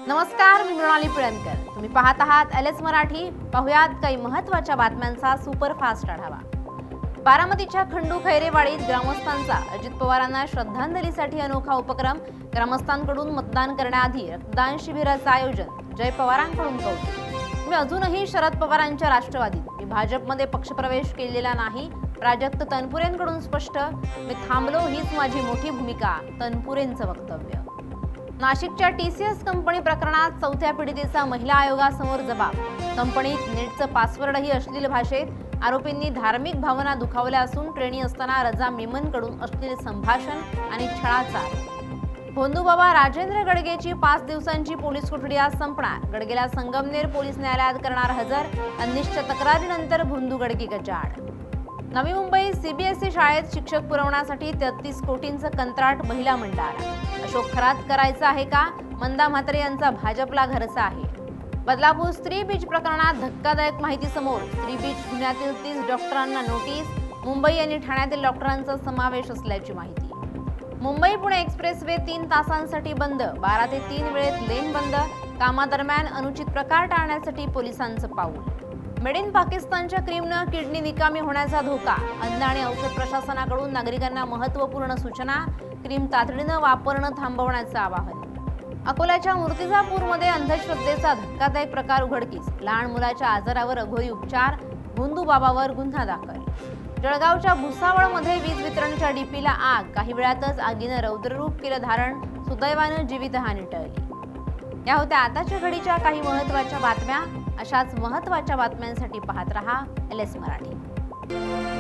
नमस्कार, मी मृणाली पिळणकर. तुम्ही पाहत आहात एलएस मराठी. पाहुयात काही महत्त्वाच्या बातम्यांचा सुपरफास्ट आढावा. बारामतीच्या खंडू खैरेवाडीत ग्रामस्थांचा अजित पवारांना श्रद्धांजलीसाठी अनोखा उपक्रम. ग्रामस्थांकडून मतदान करण्याआधी रक्तदान शिबिराचं आयोजन. जय पवारांकडून कौतुक. मी अजूनही शरद पवारांच्या राष्ट्रवादीत, मी भाजपमध्ये पक्षप्रवेश केलेला नाही. प्राजक्त तनपुरेंकडून स्पष्ट. मी थांबलो, हीच माझी मोठी भूमिका. तनपुरेंचं वक्तव्य. नाशिकच्या टीसीएस कंपनी प्रकरणात चौथ्या पीडितेचा महिला आयोगासमोर जबाब. कंपनीत नेटचं पासवर्डही अश्लील भाषेत. आरोपींनी धार्मिक भावना दुखावल्या असून ट्रेनी असताना रजा मेमनकडून अश्लील संभाषण आणि छळाचा आरोप. भोंदूबाबा राजेंद्र गडगेची 5 दिवसांची पोलीस कोठडी आज संपणार. गडगेला संगमनेर पोलीस न्यायालयात करणार हजर. अनिष्ट तक्रारीनंतर भोंदू गडगे गजाआड. नवी मुंबई सीबीएसई शाळेत शिक्षक पुरवण्यासाठी 33 कोटींचं कंत्राट महिला मंडळाला. अशोक खरात करायचं आहे का? मंदा म्हात्रे यांचा भाजपला घरचा आहे. बदलापूर स्त्री बीच प्रकरणात धक्कादायक माहिती समोर. स्त्री बीच गुन्ह्यातील 30 डॉक्टरांना नोटीस. मुंबई आणि ठाण्यातील डॉक्टरांचा समावेश असल्याची माहिती. मुंबई पुणे एक्सप्रेस वे 3 तासांसाठी बंद. 12 ते 3 वेळेत लेन बंद. कामादरम्यान अनुचित प्रकार टाळण्यासाठी पोलिसांचं पाऊल. मेड इन पाकिस्तानच्या क्रीमनं किडनी निकामी होण्याचा धोका. अन्न आणि औषध प्रशासनाकडून नागरिकांना महत्त्वपूर्ण सूचना. क्रीम तातडीनं वापरणं थांबवण्याचं आवाहन. अकोल्याच्या मूर्तिजापूरमध्ये अंधश्रद्धेचा धक्कादायक प्रकार उघडकीस. लहान मुलाच्या आजारावर अघोरी उपचार. भोंदूबाबावर गुन्हा दाखल. जळगावच्या भुसावळमध्ये वीज वितरणच्या डीपीला आग. काही वेळातच आगीनं रौद्ररूप केलं धारण. सुदैवानं जीवितहानी टळली. या होत्या आताच्या घडीच्या काही महत्त्वाच्या बातम्या. अशाच महत्त्वाच्या बातम्यांसाठी पाहत रहा एलएस मराठी.